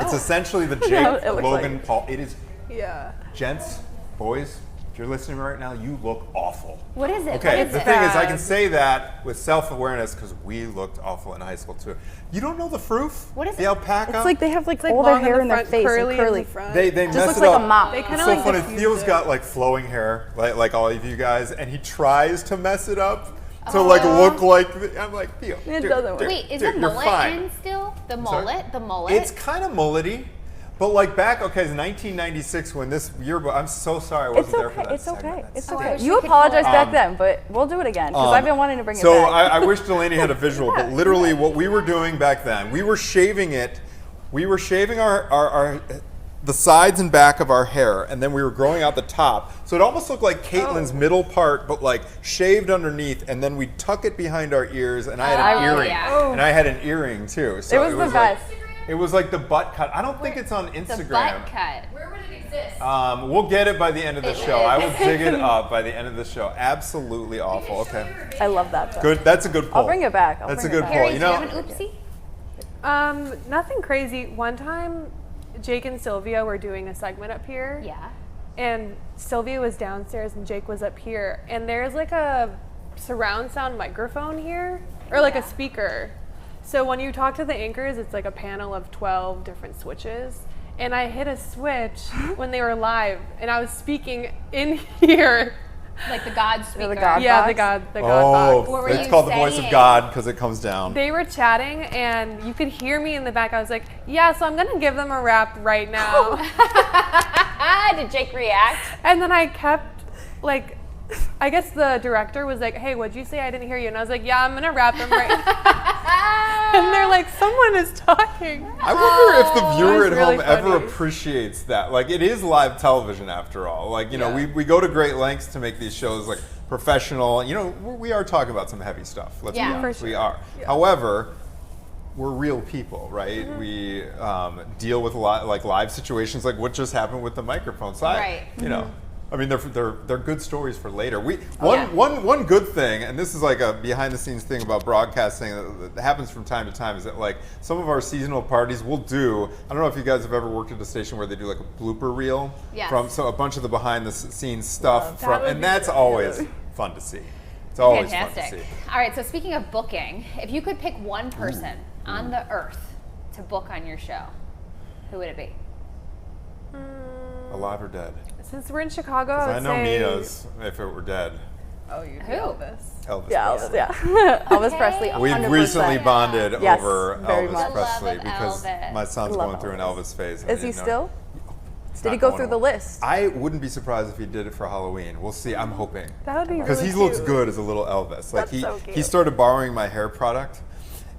It's essentially the Jake
it looks
Logan
like-
Paul. It is,
Yeah.
gents, boys. If you're listening right now, you look awful.
What is it?
Okay,
What is
the
it?
thing is, I can say that with self-awareness because we looked awful in high school too. You don't know the froof?
What is
the
it?
alpaca?
It's like they have like
It's like
all their
long in
hair
the
in their
front,
face
curly
and curly.
in the front.
They
Just
mess
looks
it
like
up.
a mop.
They kind
It's
of
so
like
funny.
diffused
Theo's
it.
got like flowing hair, like all of you guys, and he tries to mess it up to like look like. I'm like Theo.
It
dude,
doesn't work.
dude,
Wait, is
dude,
the
you're
mullet
fine.
in still? The
sorry?
mullet? The mullet?
It's kind of mullety, but like back, okay, it's 1996 when this yearbook. I'm so sorry I wasn't
It's
there for
okay.
that
It's
segment.
okay.
That's
It's
so
I
okay.
wish
You
we could
apologized
pull it
back
up.
then, but we'll do it again because I've been wanting to bring it
So
back.
I wish Delaney had a visual, but literally what we were doing back then, we were shaving it. We were shaving our the sides and back of our hair, and then we were growing out the top. So it almost looked like Caitlin's middle part, but like shaved underneath, and then we'd tuck it behind our ears, and I had an
Oh,
earring.
yeah.
And I had an earring too. So
It was the
like,
best.
it was like the butt cut. I don't think it's on
the
Instagram.
butt cut.
Where would it exist?
We'll get it by the end of the
It
show.
is.
I will dig it up by the end of the show. Absolutely awful. Okay.
I love that. Though.
Good. That's a good pull.
I'll bring it back. I'll
That's a
bring it
good
back.
pull.
Harry,
You
do you
know,
have an oopsie?
Nothing crazy. One time, Jake and Sylvia were doing a segment up here.
Yeah.
And Sylvia was downstairs and Jake was up here. And there's like a surround sound microphone here, or like a speaker. So when you talk to the anchors, it's like a panel of 12 different switches. And I hit a switch when they were live, and I was speaking in here.
Like the God speaker.
God
Yeah,
box?
the God box.
What were
it's
you
called the voice of
saying?
God because it comes down.
They were chatting, and you could hear me in the back. I was like, yeah, so I'm going to give them a rap right now.
Did Jake react?
And then I kept, like, I guess the director was like, hey, what'd you say? I didn't hear you. And I was like, yeah, I'm going to rap them right now. And they're like, someone is talking.
I wonder if the viewer
That's
at home
really
ever
funny.
appreciates that. Like, it is live television after all. Like, you know, we go to great lengths to make these shows like professional. You know, we are talking about some heavy stuff. Let's
Yeah.
be
For
honest. We
sure.
are. However, we're real people, right? We deal with a lot like live situations, like what just happened with the microphone. So
Right.
you know, I mean, they're good stories for later.
Yeah.
One good thing, and this is like a behind the scenes thing about broadcasting that happens from time to time, is that like some of our seasonal parties will do. I don't know if you guys have ever worked at a station where they do like a blooper reel
Yes.
from a bunch of the behind the scenes stuff
That
from,
would
and
be
that's
good.
always fun to see. It's always
Fantastic.
fun to see.
All right, so speaking of booking, if you could pick one person on the earth to book on your show, who would it be?
Alive or dead?
Since we're in Chicago, I
Because I
would
know
say...
Mia's if it were dead.
Oh, you'd be
Who?
Elvis.
Elvis.
Yeah,
Presley.
yeah. Elvis Presley. 100%.
We've recently bonded
Yes,
over
very
Elvis
much.
The love
Presley
of
because
Elvis.
my son's
Love
going through an
Elvis.
Elvis phase. and I
Is he
didn't know.
still?
It's
Did he
not
go
going
through the
well.
list?
I wouldn't be surprised if he did it for Halloween. We'll see. I'm hoping.
That would be
Because
really
he looks
cute.
good as a little Elvis. Like
That's so
he
cute.
started borrowing my hair product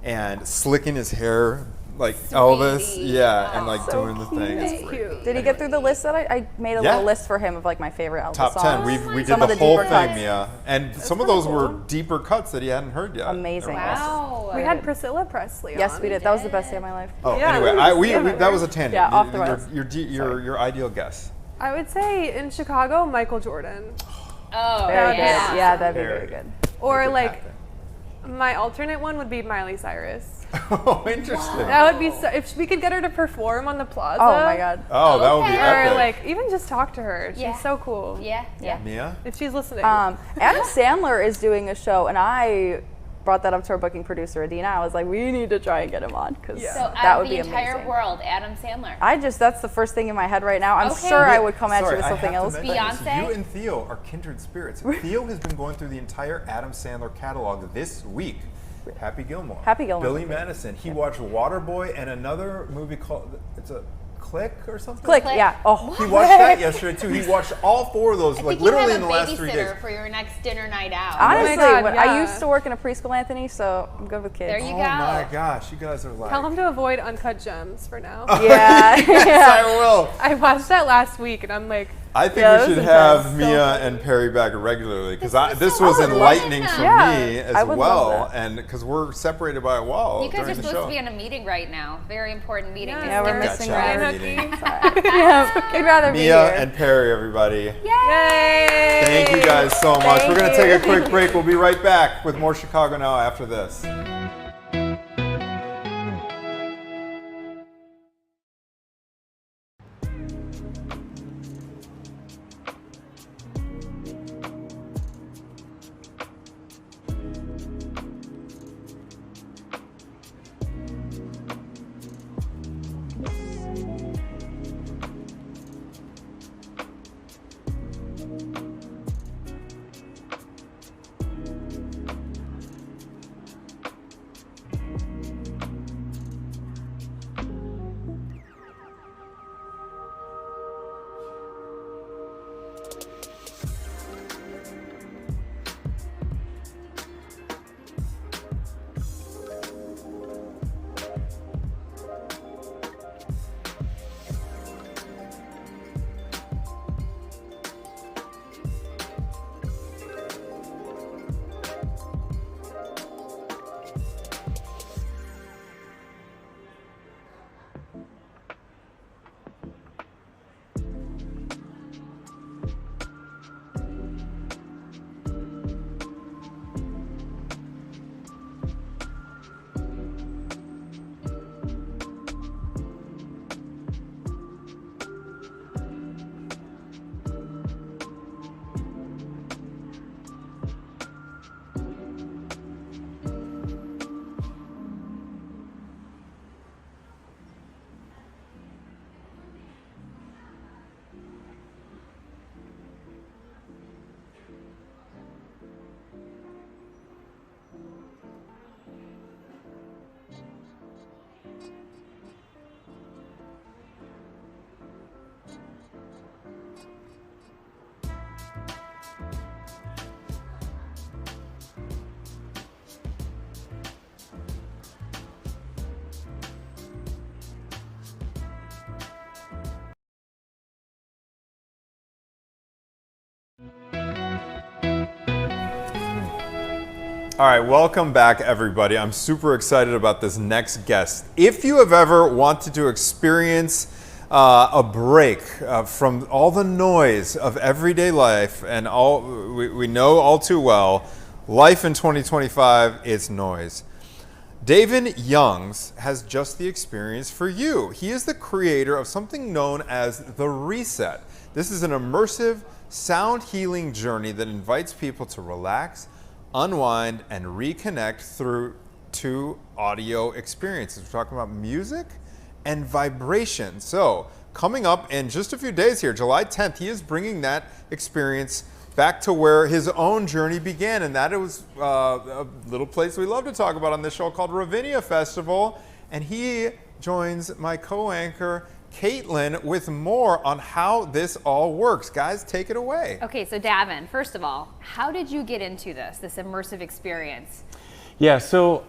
and slicking his hair like Elvis,
Sweetie.
yeah, and like
So
doing the thing. It's
cute.
great.
Did he get through the list that I made a
Yeah.
little list for him of like my favorite Elvis
Top 10.
songs?
We did
Some
the
of the
whole
deeper
thing,
cuts.
Mia, and some of
pretty
those were
cool.
deeper cuts that he hadn't heard yet.
Amazing.
They were awesome.
Wow.
We had Priscilla Presley
Yes,
on.
we did. That was the best day of my life.
Oh,
Yeah,
anyway, that was a tangent.
Yeah, off the rails.
Your ideal guess.
I would say in Chicago, Michael Jordan.
Oh,
Very
yeah.
good. Yeah, that'd be
Very
very good.
Or
Make it
like,
happen.
my alternate one would be Miley Cyrus.
Oh, interesting.
That would be so, if we could get her to perform on the plaza.
Oh my god.
Oh, that would be
Okay.
Or
epic.
like, even just talk to her. She's
Yeah.
so cool.
Yeah.
Mia?
If she's listening.
Adam Sandler is doing a show, and I brought that up to our booking producer Adina. I was like, we need to try and get him on because
Yeah.
So
that
out
would
of the
be
entire
amazing.
world, Adam Sandler.
That's the first thing in my head right now. I'm
Okay.
sure I would come at
Sorry,
you with
I
something
have to
else.
mention this.
Beyonce?
You and Theo are kindred spirits. Theo has been going through the entire Adam Sandler catalog this week. Happy Gilmore.
Happy Gilmore's
Billy
great.
Madison. He watched Waterboy and another movie called, it's a Click or something?
Click,
Click.
yeah. Oh,
He watched that yesterday too. He watched all four of those,
I
like
think you
literally
have
in
a
the last 3 days.
babysitter for your next dinner night out.
honestly,
God,
when I
yeah.
used to work in a preschool, Anthony, so I'm good with kids.
There you
Oh
go.
my gosh, you guys are like.
Tell him to avoid Uncut Gems for now.
Yeah.
Yes, I will.
I watched that last week and I'm like,
I think
Yeah,
we
that
should
was
have
intense.
Mia and Perry back regularly because this
so
was
awesome.
enlightening
Yeah.
for
Yeah,
me
I
as
would
well,
love that.
and because we're separated by a wall
You guys
during
are
the
supposed
show.
to be in a meeting right now. Very important meeting.
Yeah,
we're
Different
missing
Gotcha.
Ryan.
Meeting.
yeah, I'd rather be
Mia
here.
and Perry, everybody.
yay!
Thank you guys so much.
Thank
We're going to
you.
take a quick break. We'll be right back with more Chicago Now after this. All right, welcome back, everybody. I'm super excited about this next guest. If you have ever wanted to experience a break from all the noise of everyday life, and we know all too well, life in 2025, it's noise. David Youngs has just the experience for you. He is the creator of something known as The Reset. This is an immersive sound healing journey that invites people to relax, unwind, and reconnect through two audio experiences. We're talking about music and vibration. So coming up in just a few days here, July 10th, he is bringing that experience back to where his own journey began, and that it was a little place we love to talk about on this show called Ravinia Festival. And he joins my co-anchor, Caitlin, with more on how this all works. Guys, take it away.
Okay, so Davin, first of all, how did you get into this immersive experience?
Yeah, so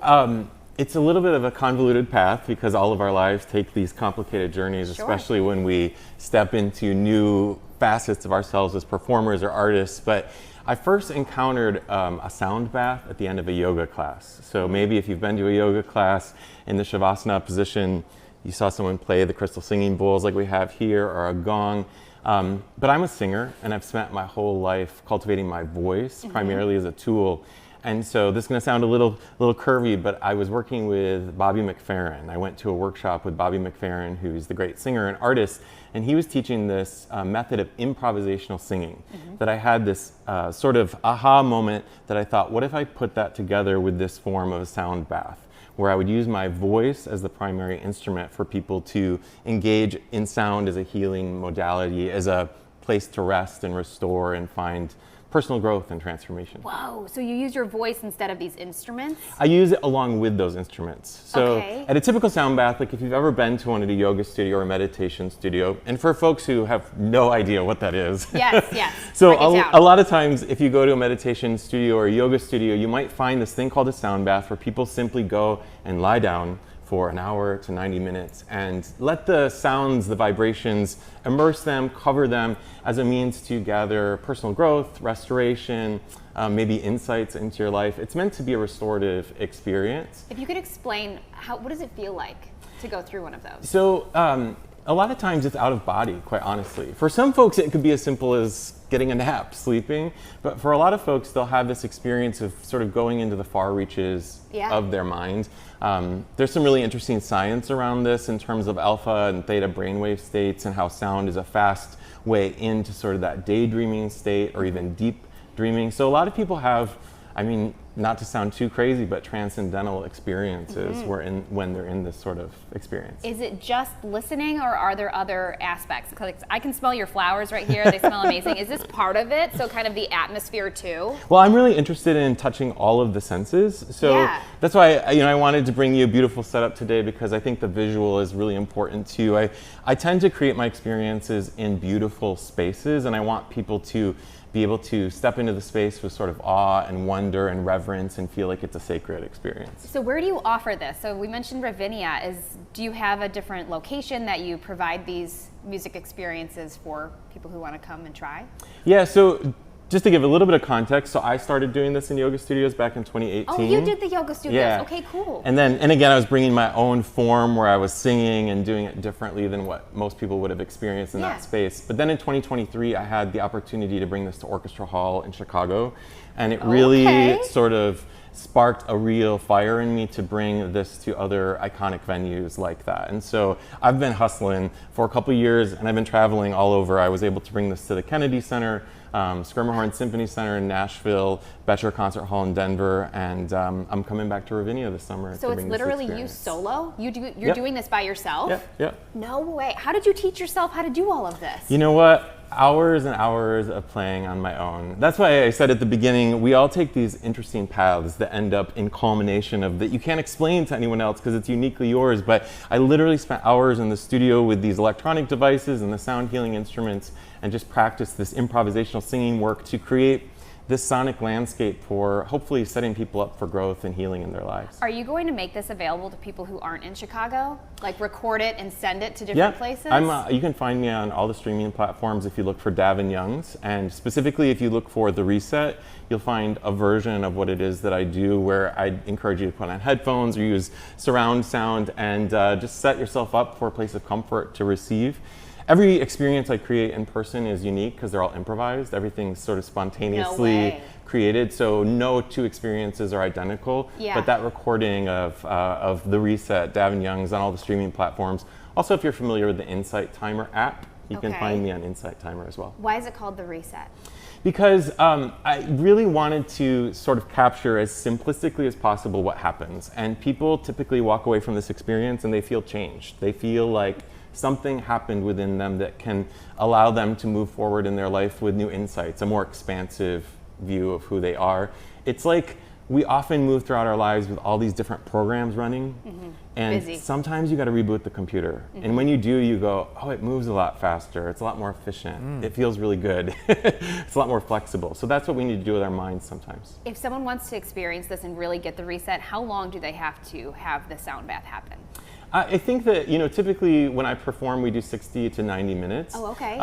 It's a little bit of a convoluted path because all of our lives take these complicated journeys, especially when we step into new facets of ourselves as performers or artists. But I first encountered a sound bath at the end of a yoga class. So maybe if you've been to a yoga class in the Shavasana position, you saw someone play the crystal singing bowls like we have here, or a gong. But I'm a singer, and I've spent my whole life cultivating my voice primarily as a tool. And so this is going to sound a little curvy, but I was working with Bobby McFerrin. I went to a workshop with Bobby McFerrin, who's the great singer and artist, and he was teaching this method of improvisational singing. That I had this sort of aha moment that I thought, what if I put that together with this form of a sound bath, where I would use my voice as the primary instrument for people to engage in sound as a healing modality, as a place to rest and restore and find personal growth and transformation.
Whoa, so you use your voice instead of these instruments?
I use it along with those instruments. So at a typical sound bath, like if you've ever been to one at a yoga studio or a meditation studio, and for folks who have no idea what that is.
Yes.
So a lot of times if you go to a meditation studio or a yoga studio, you might find this thing called a sound bath where people simply go and lie down for an hour to 90 minutes and let the sounds, the vibrations, immerse them, cover them as a means to gather personal growth, restoration, maybe insights into your life. It's meant to be a restorative experience.
If you could explain, what does it feel like to go through one of those?
So a lot of times it's out of body, quite honestly. For some folks, it could be as simple as getting a nap, sleeping. But for a lot of folks, they'll have this experience of sort of going into the far reaches of their mind. There's some really interesting science around this in terms of alpha and theta brainwave states and how sound is a fast way into sort of that daydreaming state or even deep dreaming. So a lot of people have, I mean, not to sound too crazy, but transcendental experiences when they're in this sort of experience.
Is it just listening, or are there other aspects? Because I can smell your flowers right here. They smell amazing. Is this part of it? So kind of the atmosphere too?
Well, I'm really interested in touching all of the senses. So that's why I wanted to bring you a beautiful setup today, because I think the visual is really important too. I tend to create my experiences in beautiful spaces, and I want people to be able to step into the space with sort of awe and wonder and reverence and feel like it's a sacred experience.
So where do you offer this? So we mentioned Ravinia. Do you have a different location that you provide these music experiences for people who want to come and try?
Yeah, so just to give a little bit of context, so I started doing this in yoga studios back in 2018.
Oh, you did the yoga studios.
Yeah.
Okay, cool.
And again, I was bringing my own form where I was singing and doing it differently than what most people would have experienced in that space. But then in 2023, I had the opportunity to bring this to Orchestra Hall in Chicago. And it really sort of sparked a real fire in me to bring this to other iconic venues like that. And so I've been hustling for a couple years, and I've been traveling all over. I was able to bring this to the Kennedy Center, Schermerhorn Symphony Center in Nashville, Betcher Concert Hall in Denver, and I'm coming back to Ravinia this summer.
So it's literally you solo? You're doing this by yourself?
Yeah.
No way. How did you teach yourself how to do all of this?
You know what? Hours and hours of playing on my own. That's why I said at the beginning, we all take these interesting paths that end up in culmination of that you can't explain to anyone else because it's uniquely yours. But I literally spent hours in the studio with these electronic devices and the sound healing instruments and just practiced this improvisational singing work to create this sonic landscape for hopefully setting people up for growth and healing in their lives.
Are you going to make this available to people who aren't in Chicago? Like record it and send it to different places?
You can find me on all the streaming platforms if you look for Davin Youngs, and specifically if you look for The Reset, you'll find a version of what it is that I do where I encourage you to put on headphones or use surround sound and just set yourself up for a place of comfort to receive. Every experience I create in person is unique because they're all improvised. Everything's sort of spontaneously created, so no two experiences are identical. But that recording of The Reset, Davin Youngs, on all the streaming platforms. Also, if you're familiar with the Insight Timer app, you can find me on Insight Timer as well.
Why is it called The Reset?
Because I really wanted to sort of capture as simplistically as possible what happens. And people typically walk away from this experience and they feel changed. They feel like something happened within them that can allow them to move forward in their life with new insights, a more expansive view of who they are. It's like we often move throughout our lives with all these different programs running. And
Busy.
sometimes you got to reboot the computer. And when you do, you go, oh, it moves a lot faster. It's a lot more efficient. It feels really good. It's a lot more flexible. So that's what we need to do with our minds sometimes.
If someone wants to experience this and really get the reset, how long do they have to have the sound bath happen?
I think that, typically when I perform, we do 60 to 90 minutes.
Oh, okay.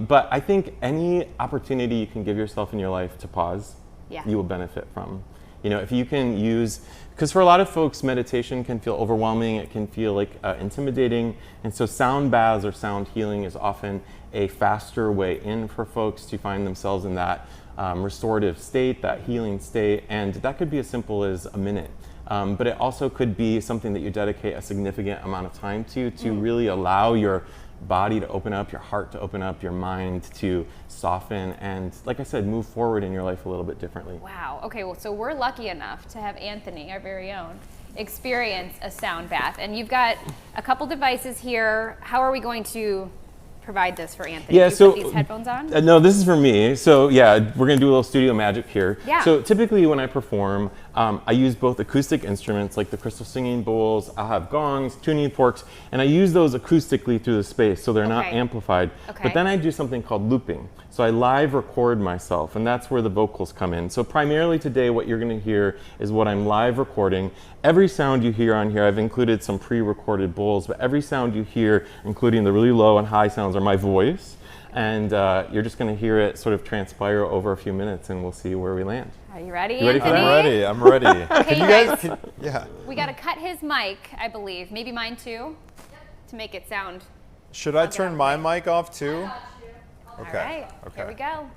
But I think any opportunity you can give yourself in your life to pause,
Yeah.
you will benefit from. If you can use, because for a lot of folks, meditation can feel overwhelming, it can feel like intimidating, and so sound baths or sound healing is often a faster way in for folks to find themselves in that restorative state, that healing state, and that could be as simple as a minute. But it also could be something that you dedicate a significant amount of time to really allow your body to open up, your heart to open up, your mind to soften, and like I said, move forward in your life a little bit differently.
Wow. Okay, well, so we're lucky enough to have Anthony, our very own, experience a sound bath. And you've got a couple devices here. How are we going to provide this for Anthony?
Yeah,
Do you
so
put these headphones on?
No, this is for me. So yeah, we're gonna do a little studio magic here.
Yeah.
So typically when I perform, I use both acoustic instruments like the crystal singing bowls. I'll have gongs, tuning forks, and I use those acoustically through the space, so they're not
Okay.
amplified.
Okay.
But then I do something called looping. So I live record myself, and that's where the vocals come in. So primarily today, what you're gonna hear is what I'm live recording. Every sound you hear on here, I've included some pre-recorded bowls, but every sound you hear, including the really low and high sounds, are my voice. And you're just gonna hear it sort of transpire over a few minutes, and we'll see where we land.
Are you ready,
You ready for
Anthony?
that?
I'm ready.
Okay,
Can you
guys.
yeah.
We got to cut his mic, I believe. Maybe mine too, to make it sound.
Should I turn my mic off too? Okay.
All right,
Okay.
here we go.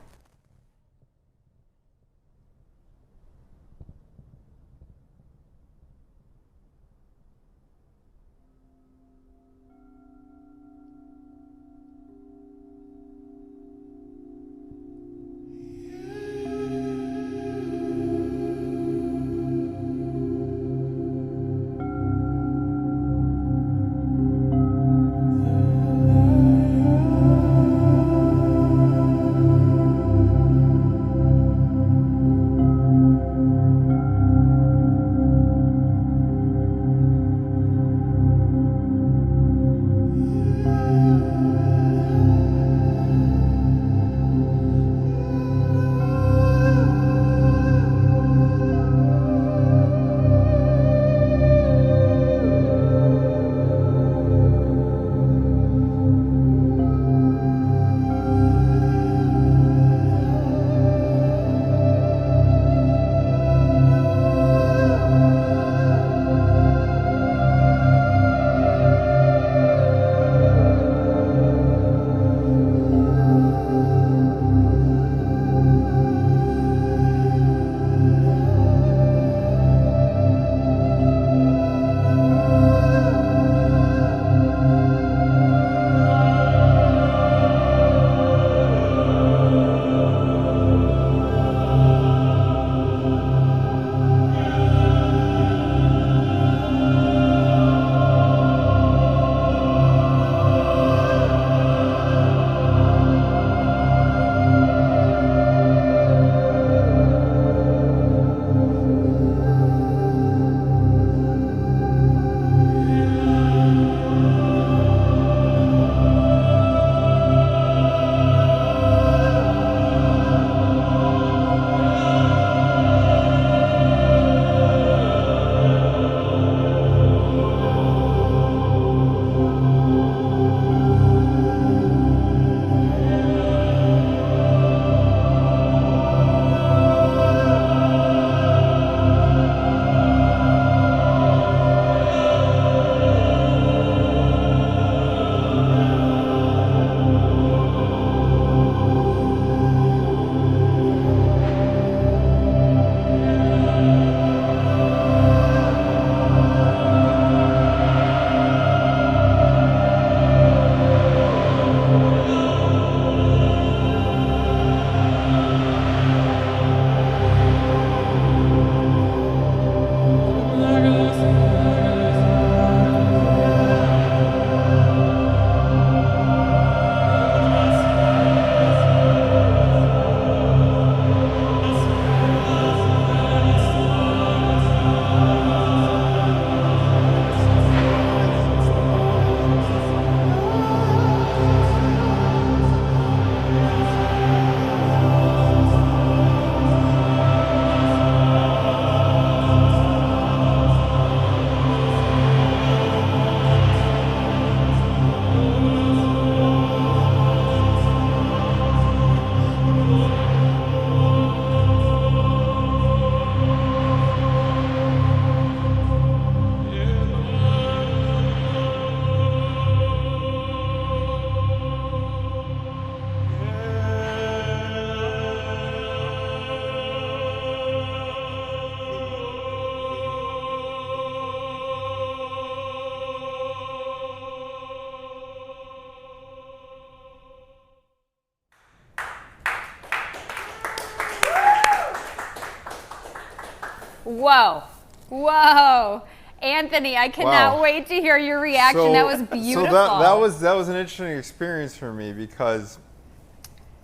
Whoa. Whoa. Anthony, I cannot
Wow.
wait to hear your reaction. That was beautiful.
So that was an interesting experience for me because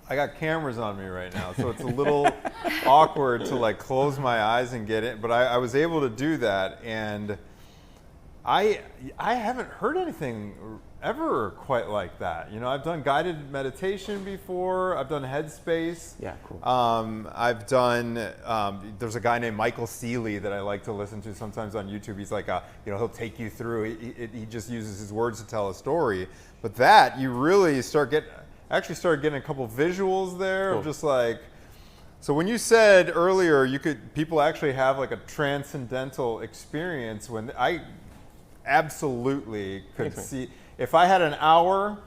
I got cameras on me right now, so it's a little awkward to like close my eyes and get it. But I was able to do that, and I haven't heard anything ever quite like that. You know, I've done guided meditation before. I've done Headspace.
Yeah, cool.
I've done. There's a guy named Michael Seeley that I like to listen to sometimes on YouTube. He's like, he'll take you through. He just uses his words to tell a story. But that you really started getting a couple visuals there of just like. So when you said earlier, people actually have like a transcendental experience. When I absolutely could see. If I had an hour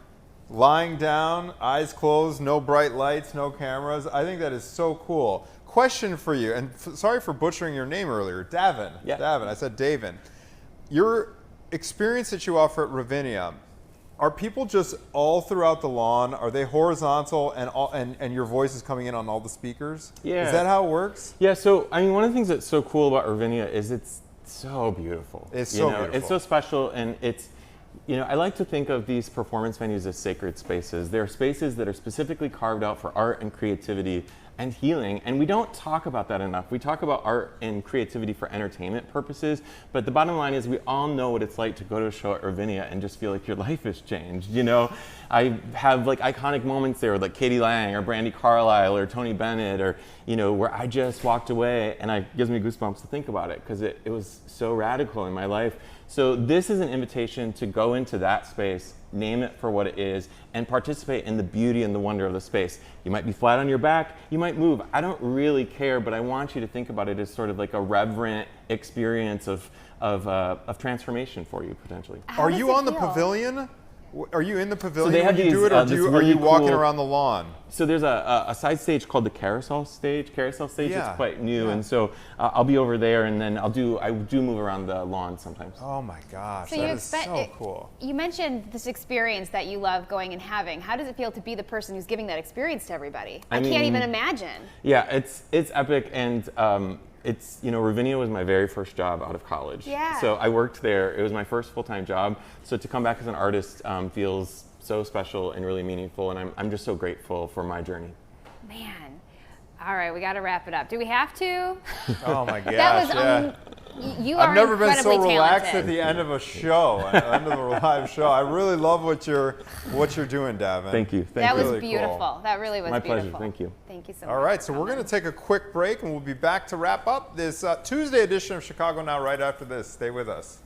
lying down, eyes closed, no bright lights, no cameras, I think that is so cool. Question for you, and sorry for butchering your name earlier, Davin.
Yeah.
Davin, I said Davin. Your experience that you offer at Ravinia, are people just all throughout the lawn? Are they horizontal and your voice is coming in on all the speakers?
Yeah.
Is that how it works?
Yeah, so I mean, one of the things that's so cool about Ravinia is it's so beautiful.
It's so beautiful.
It's so special, and it's, I like to think of these performance venues as sacred spaces. They're spaces that are specifically carved out for art and creativity and healing, and we don't talk about that enough. We talk about art and creativity for entertainment purposes, but the bottom line is we all know what it's like to go to a show at Ravinia and just feel like your life has changed. I have like iconic moments there with like Katie Lang or Brandi Carlile or Tony Bennett, or where I just walked away and it gives me goosebumps to think about it because it was so radical in my life. So this is an invitation to go into that space, name it for what it is, and participate in the beauty and the wonder of the space. You might be flat on your back, you might move. I don't really care, but I want you to think about it as sort of like a reverent experience of transformation for you, potentially.
Are you on the pavilion? Are you in the pavilion
they have
when you do
these,
it, or
this
are you
really
walking
cool-
around the lawn?
So there's a side stage called the Carousel Stage.
Yeah.
It's quite new,
Yeah.
and so I'll be over there, and then I do move around the lawn sometimes.
Oh my gosh,
So
that
you
is so cool.
You mentioned this experience that you love going and having. How does it feel to be the person who's giving that experience to everybody? I can't even imagine.
Yeah, it's epic, and Ravinia was my very first job out of college.
Yeah.
So I worked there. It was my first full-time job. So to come back as an artist feels so special and really meaningful, and I'm just so grateful for my journey.
Man. All right, we got to wrap it up. Do we have to?
Oh my gosh,
That was
yeah.
You are
I've never been so
incredibly
relaxed
talented.
at the end of a show, at the end of a live show. I really love what you're doing, Davin.
Thank you.
That was
Really cool.
beautiful. That really was
My
beautiful.
pleasure. Thank you.
Thank you so much.
All right,
for
so we're
coming.
going to take a quick break, and we'll be back to wrap up this Tuesday edition of Chicago Now right after this. Stay with us.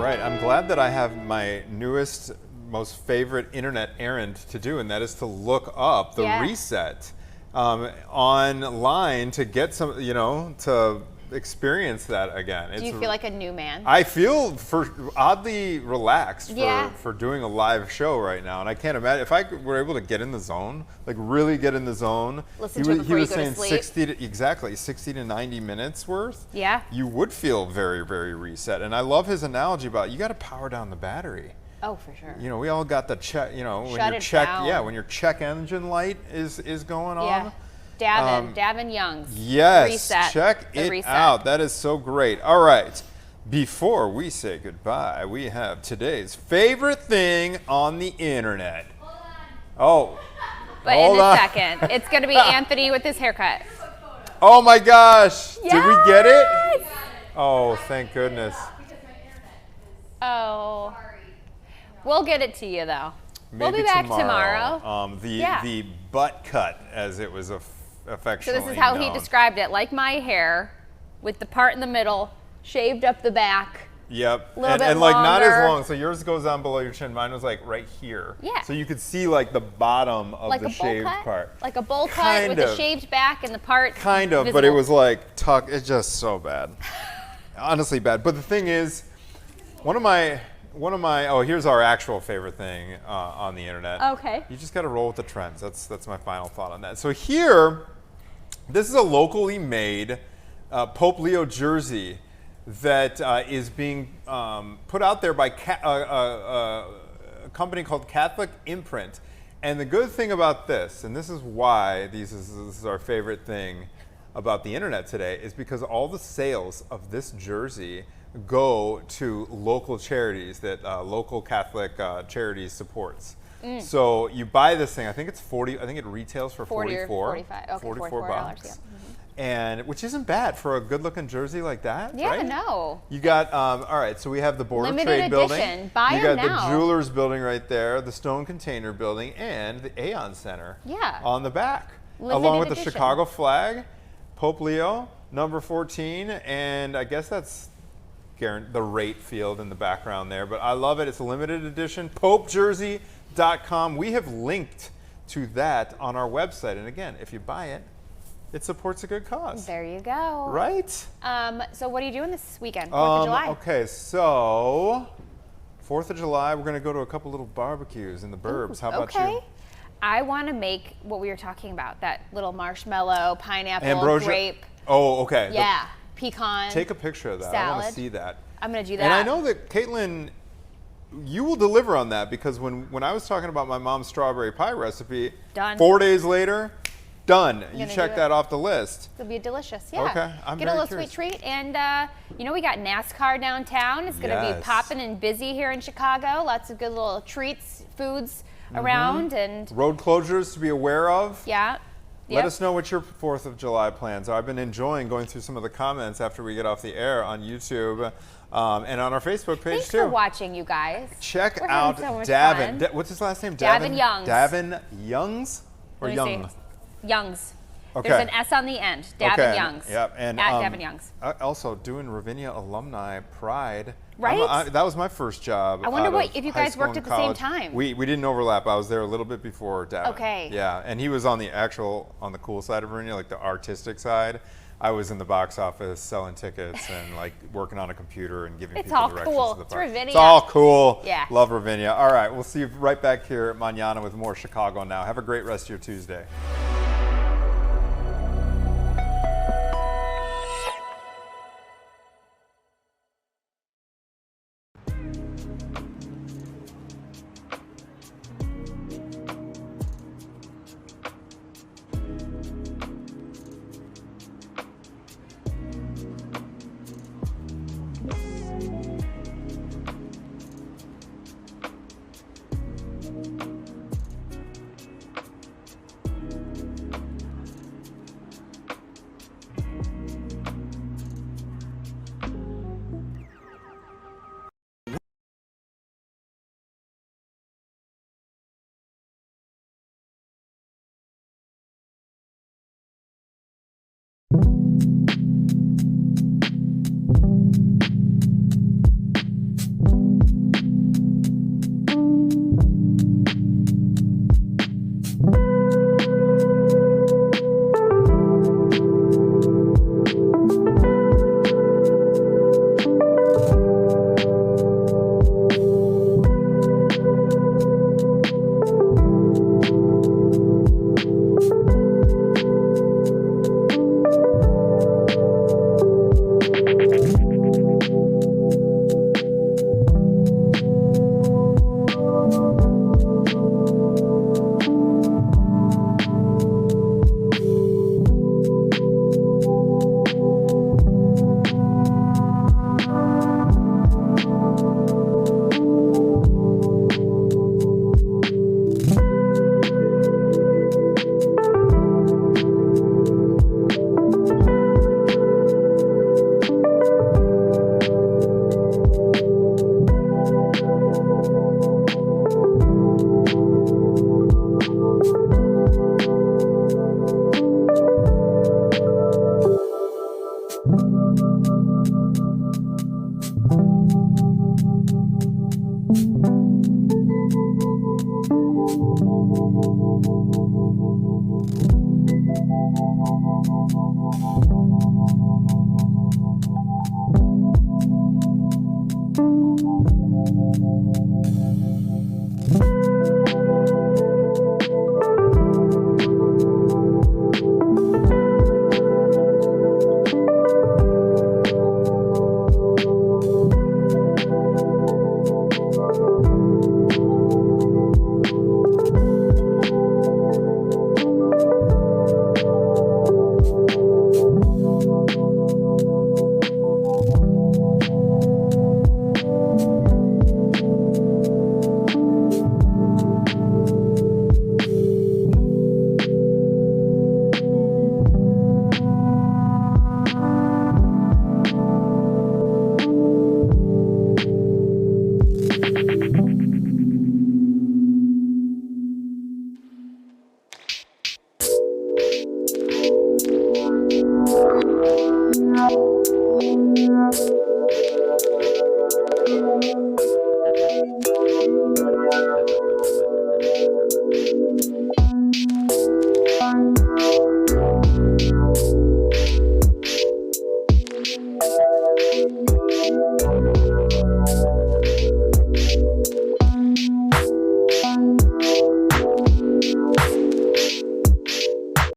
right, I'm glad that I have my newest, most favorite internet errand to do, and that is to look up the reset online to get some, to experience that again.
Do you feel like a new man?
I feel oddly relaxed
Yeah.
for doing a live show right now, and I can't imagine if I were able to get in the zone, like really get in the zone.
Listen to it before you go to sleep.
60 to 90 minutes worth.
Yeah.
You would feel very, very reset, and I love his analogy about you got to power down the battery.
Oh, for sure.
We all got the check. When
Shut
your
it
check,
down.
when your check engine light is going on.
Yeah. Davin Young's.
Yes,
Reset.
check
The
it
reset.
out. That is so great. All right, before we say goodbye, we have today's favorite thing on the internet. Oh,
But
hold
in a
on.
second, it's going to be Anthony with his haircut.
Oh my gosh, did we get it? Oh, thank goodness.
Oh. We'll get it to you, though. We'll
Maybe
be back tomorrow.
The butt cut, as it was
So
affectionately
this is how he
known.
described it, like my hair, with the part in the middle, shaved up the back.
Yep,
Little bit
and like not as
longer.
long. So yours goes down below your chin. Mine was like right here.
Yeah.
So you could see like the bottom of
Like
the
a bowl
shaved
cut?
part.
Like a bowl cut
Kind
with the
of.
shaved back and the part
Kind of, but it
visible.
was like tuck. It's just so bad, honestly bad. But the thing is, one of my. Oh, here's our actual favorite thing on the internet.
Okay.
You just got to roll with the trends. That's my final thought on that. So here, this is a locally made Pope Leo jersey that is being put out there by a company called Catholic Imprint. And the good thing about this, and this is why this is our favorite thing about the internet today, is because all the sales of this jersey go to local charities that local Catholic charities supports. So you buy this thing, I think it's 40, I think it retails for
40 or
44.
45. Okay,
44
$44,
bucks.
yeah.
And which isn't bad for a good looking jersey like that,
Yeah,
right?
no.
You got, all right, so we have the Board
Limited
of Trade building.
edition. Buy
you got
'em now.
the Jewelers building right there, the Stone Container building, and the Aeon Center
Yeah.
on the back.
Limited
along with the
edition.
Chicago flag, Pope Leo, number 14, and I guess that's the rate field in the background there. But I love it. It's a limited edition, popejersey.com. We have linked to that on our website. And again, if you buy it, it supports a good cause.
There you go.
Right?
So what are you doing this weekend? 4th of July.
Okay, so 4th of July, we're going to go to a couple little barbecues in the burbs. How about
Okay.
you?
I want to make what we were talking about, that little marshmallow, pineapple,
Ambrosia?
grape.
Oh, okay.
Yeah. Pecan.
Take a picture of that. I want to
salad.
see that.
I'm going to do that.
And I know that Caitlin, you will deliver on that, because when I was talking about my mom's strawberry pie recipe,
Done.
4 days later, done. You
gonna
check
do
that
it.
off the list.
It'll be delicious. Yeah.
Okay, I'm
Get a
very
little
curious.
sweet treat. And, we got NASCAR downtown. It's going to
Yes.
be popping and busy here in Chicago. Lots of good little treats, foods around. And,
Road closures to be aware of.
yeah.
Let
Yep.
us know what your 4th of July plans are. I've been enjoying going through some of the comments after we get off the air on YouTube and on our Facebook page
Thanks
too.
for watching, you guys.
Check
We're
out
having so much
Davin.
fun.
What's his last name?
Davin Youngs.
Davin Youngs or
Let me
Young?
see. Youngs.
Okay.
There's an S on the end. Davin
Okay,
Youngs.
Yep. And
At Davin Youngs.
Also doing Ravinia Alumni Pride.
Right?
That was my first job.
I wonder
out
what-
of
if you
high
guys
school
worked
and
at the same
college.
time.
We didn't overlap. I was there a little bit before Davin.
Okay.
Yeah, and he was on the cool side of Ravinia, like the artistic side. I was in the box office selling tickets and like working on a computer and giving
It's
people
all
directions
cool.
to the
It's
park.
Ravinia.
It's all cool.
Yeah.
Love Ravinia. All right, we'll see you right back here at Manana with more Chicago Now. Have a great rest of your Tuesday.